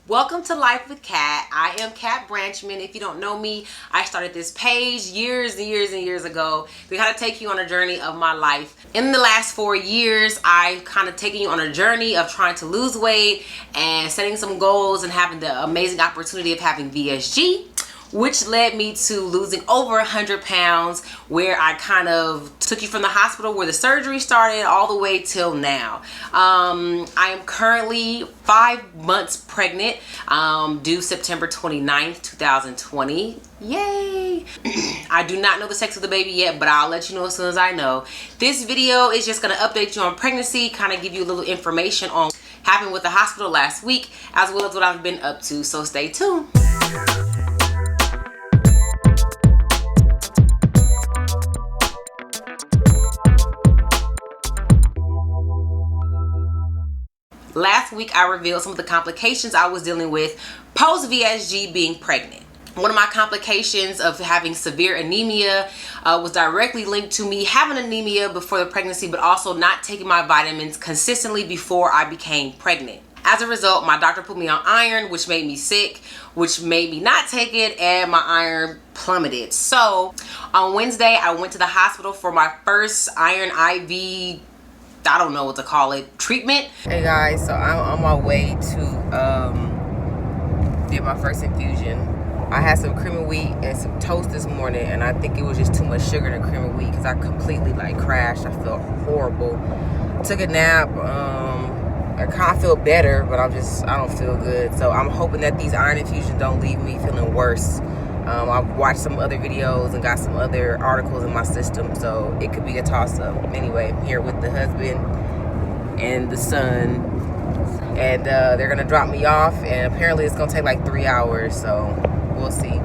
Welcome to Life with Kat. I am Kat Branchman. If you don't know me, I started this page years and years ago to kind of take you on a journey of my life. In the last 4 years, I've kind of taken you on a journey of trying to lose weight and setting some goals and having the amazing opportunity of having VSG, which led me to losing over 100 pounds, where I kind of took you from the hospital where the surgery started all the way till now. I am currently 5 months pregnant, due September 29th, 2020. Yay! I do not know the sex of the baby yet, but I'll let you know as soon as I know. This video is just going to update you on pregnancy, kind of give you a little information on what happened with the hospital last week, as well as what I've been up to, so stay tuned. Last week, I revealed some of the complications I was dealing with post VSG being pregnant. One of my complications of having severe anemia was directly linked to me having anemia before the pregnancy, but also not taking my vitamins consistently before I became pregnant. As a result, my doctor put me on iron, which made me sick, which made me not take it, and my iron plummeted. So on Wednesday, I went to the hospital for my first iron IV, I don't know what to call it, treatment. Hey guys, so I'm on my way to get my first infusion. I had some cream of wheat and some toast this morning, and I think it was just too much sugar in the cream of wheat because I completely crashed. I felt horrible. Took a nap. I kind of feel better, but I don't feel good. So I'm hoping that these iron infusions don't leave me feeling worse. I've watched some other videos and got some other articles in my system, so it could be a toss-up. Anyway, I'm here with the husband and the son, and they're gonna drop me off, and apparently it's gonna take like 3 hours, so we'll see.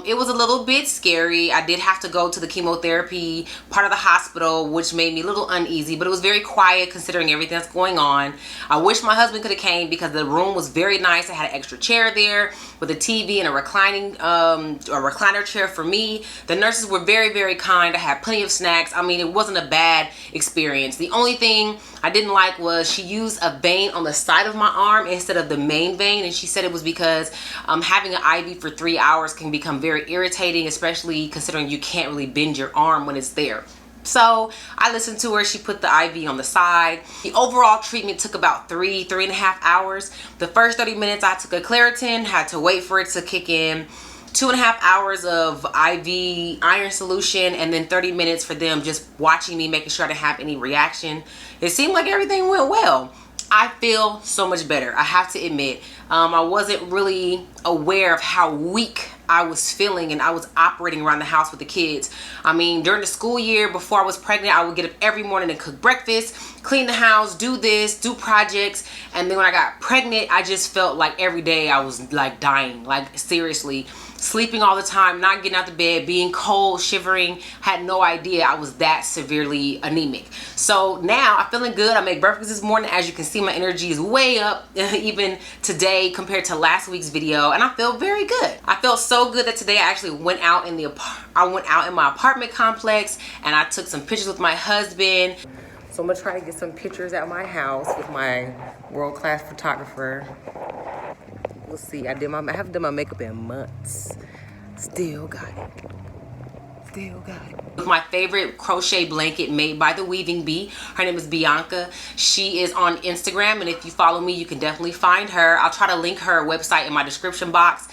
It was a little bit scary. I did have to go to the chemotherapy part of the hospital, which made me a little uneasy, but it was very quiet considering everything that's going on. I wish my husband could have came because the room was very nice. I had an extra chair there with a TV and a recliner chair for me. The nurses were very kind. I had plenty of snacks. I mean, it wasn't a bad experience. The only thing I didn't like was she used a vein on the side of my arm instead of the main vein, and she said it was because having an IV for 3 hours can become very irritating, especially considering you can't really bend your arm when it's there. So I listened to her. She put the IV on the side. The overall treatment took about 3.5 hours. The first 30 minutes I took a Claritin, had to wait for it to kick in. 2.5 hours of IV iron solution, and then 30 minutes for them just watching me, making sure I didn't have any reaction. It seemed like everything went well. I feel so much better, I have to admit. I wasn't really aware of how weak I was feeling, and I was operating around the house with the kids. I mean, during the school year before I was pregnant, I would get up every morning and cook breakfast, clean the house, do this, do projects. And then when I got pregnant, I just felt like every day I was like dying, like seriously. Sleeping all the time, not getting out of bed, being cold, shivering. Had no idea I was that severely anemic. So now I'm feeling good. I made breakfast this morning. As you can see, my energy is way up even today compared to last week's video, and I feel very good. I felt so good that today I actually went out in my apartment complex, and I took some pictures with my husband. So I'm gonna try to get some pictures at my house with my world-class photographer. We'll see. I haven't done my makeup in months. Still got it. With my favorite crochet blanket made by the Weaving Bee. Her name is Bianca. She is on Instagram, and if you follow me, you can definitely find her. I'll try to link her website in my description box.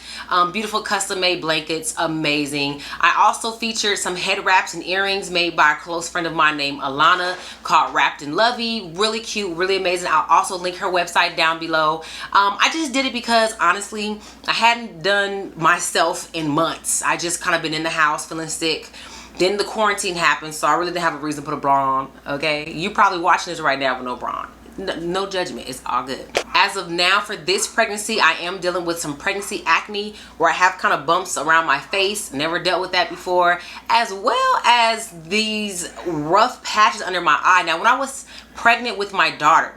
Beautiful custom made blankets, amazing. I also featured some head wraps and earrings made by a close friend of mine named Alana, called Wrapped in Lovie. Really cute, really amazing. I'll also link her website down below. I just did it because honestly, I hadn't done myself in months. I just kind of been in the house feeling sick. Then the quarantine happened, so I really didn't have a reason to put a bra on, okay? You probably watching this right now with no bra on. No judgment, it's all good. As of now, for this pregnancy, I am dealing with some pregnancy acne where I have kind of bumps around my face. Never dealt with that before, as well as these rough patches under my eye. Now, when I was pregnant with my daughter,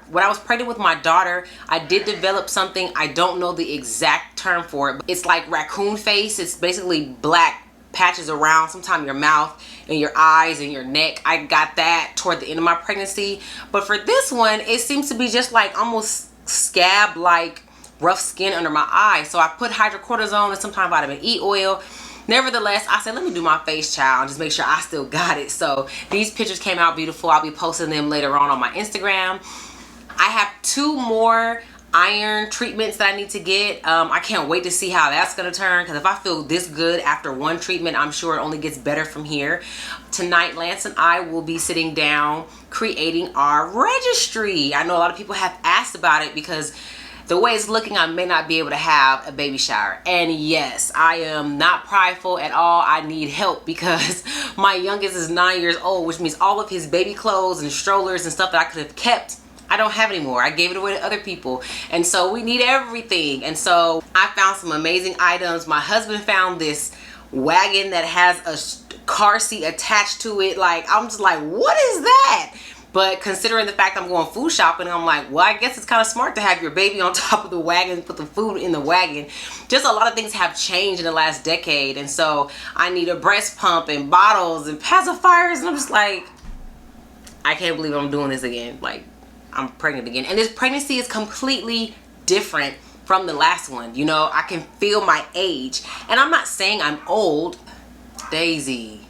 I did develop something. I don't know the exact term for it, but it's like raccoon face. It's basically black patches around sometimes your mouth and your eyes and your neck. I got that toward the end of my pregnancy, but for this one, it seems to be just like almost scab like rough skin under my eyes. So I put hydrocortisone and sometimes vitamin E oil. Nevertheless, I said, let me do my face, child, and just make sure I still got it. So these pictures came out beautiful. I'll be posting them later on my Instagram. I have 2 more iron treatments that I need to get. I can't wait to see how that's gonna turn, because if I feel this good after 1 treatment, I'm sure it only gets better from here. Tonight, Lance and I will be sitting down creating our registry. I know a lot of people have asked about it because the way it's looking, I may not be able to have a baby shower. And yes, I am not prideful at all. I need help because my youngest is 9 years old, which means all of his baby clothes and strollers and stuff that I could have kept, I don't have anymore. I gave it away to other people. And so we need everything. And so I found some amazing items. My husband found this wagon that has a car seat attached to it. Like, I'm just like, what is that? But considering the fact I'm going food shopping, I'm like, well, I guess it's kind of smart to have your baby on top of the wagon, put the food in the wagon. Just a lot of things have changed in the last decade. And so I need a breast pump and bottles and pacifiers. And I'm just like, I can't believe I'm doing this again. Like, I'm pregnant again. And this pregnancy is completely different from the last one. You know, I can feel my age. And I'm not saying I'm old. Daisy.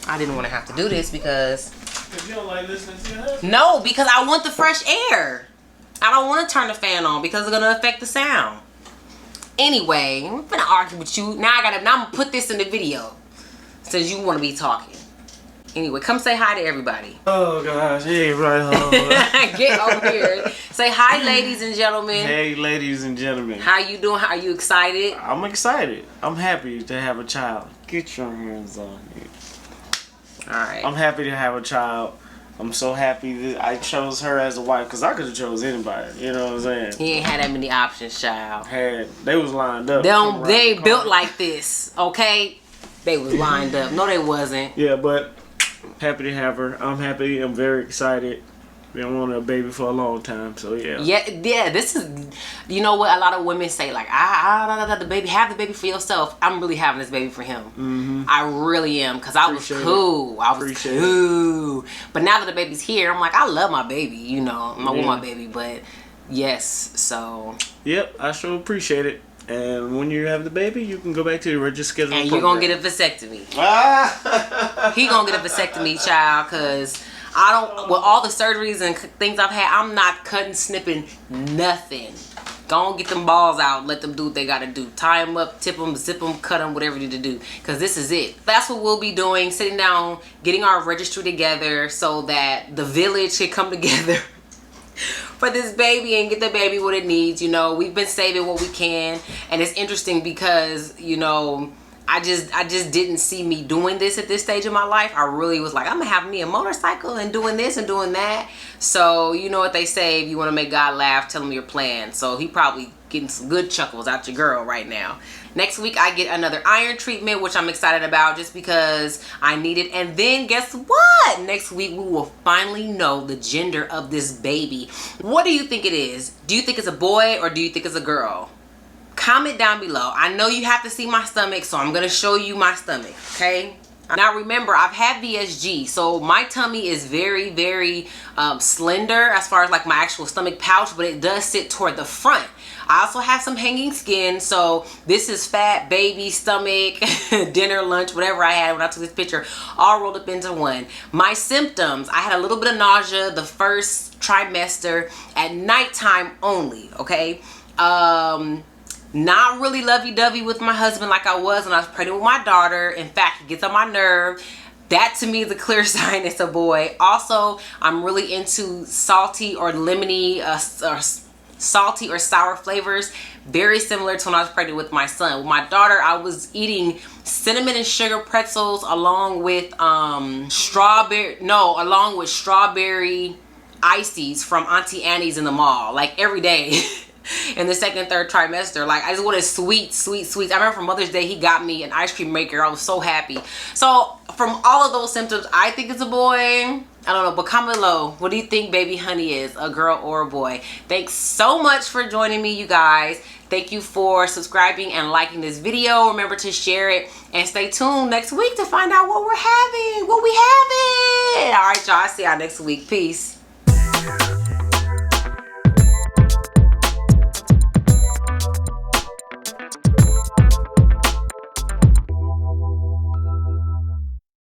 I didn't want to have to do this because... You don't like listening to your husband? No, because I want the fresh air. I don't want to turn the fan on because it's going to affect the sound. Anyway, I'm going to argue with you. Now I'm going to put this in the video since you want to be talking. Anyway, come say hi to everybody. Oh gosh, hey, right. Get over here. Say hi, ladies and gentlemen. Hey, ladies and gentlemen. How you doing? Are you excited? I'm excited. I'm happy to have a child. Get your hands on it. Alright. I'm happy to have a child. I'm so happy that I chose her as a wife because I could have chose anybody. You know what I'm saying? He ain't had that many options, child. They was lined up. They built like this, okay? They was lined up. No, they wasn't. Yeah, but happy to have her. I'm happy. I'm very excited. Been wanting a baby for a long time, so yeah. Yeah. This is, you know what? A lot of women say like, have the baby for yourself. I'm really having this baby for him. Mm-hmm. I really am, because I was cool. But now that the baby's here, I'm like, I love my baby. You know, I want my baby, but yes. So. Yep, I sure appreciate it. And when you have the baby, you can go back to your registered schedule. And you're gonna get a vasectomy. He gonna get a vasectomy, child, because I don't, with all the surgeries and things I've had, I'm not cutting, snipping, nothing. Go on, get them balls out, let them do what they gotta do. Tie them up, tip them, zip them, cut them, whatever you need to do. Because this is it. That's what we'll be doing, sitting down, getting our registry together so that the village can come together for this baby and get the baby what it needs. You know, we've been saving what we can. And it's interesting because, you know, I just didn't see me doing this at this stage of my life. I really was like, I'm gonna have me a motorcycle and doing this and doing that. So you know what they say, if you want to make God laugh, tell him your plan. So he probably getting some good chuckles out your girl right now. Next week I get another iron treatment, which I'm excited about just because I need it. And then guess what? Next week we will finally know the gender of this baby. What do you think it is? Do you think it's a boy or do you think it's a girl? Comment down below. I know you have to see my stomach, so I'm gonna show you my stomach, okay? Now remember, I've had VSG, so my tummy is very, very slender as far as like my actual stomach pouch, but it does sit toward the front. I also have some hanging skin, so this is fat baby stomach, dinner, lunch, whatever I had when I took this picture, all rolled up into one. My symptoms, I had a little bit of nausea the first trimester at nighttime only, okay? Not really lovey-dovey with my husband like I was when I was pregnant with my daughter. In fact, it gets on my nerve. That to me is a clear sign it's a boy. Also, I'm really into salty or lemony, salty or sour flavors. Very similar to when I was pregnant with my son. With my daughter, I was eating cinnamon and sugar pretzels along with strawberry ices from Auntie Annie's in the mall, like every day. In the second, third trimester, like I just wanted sweets. I remember for Mother's Day he got me an ice cream maker. I was so happy. So from all of those symptoms, I think it's a boy. I don't know, but comment below, what do you think baby honey is, a girl or a boy? Thanks so much for joining me, you guys. Thank you for subscribing and liking this video. Remember to share it and stay tuned next week to find out what we're having, what we having. All right, y'all, I'll see y'all next week. Peace.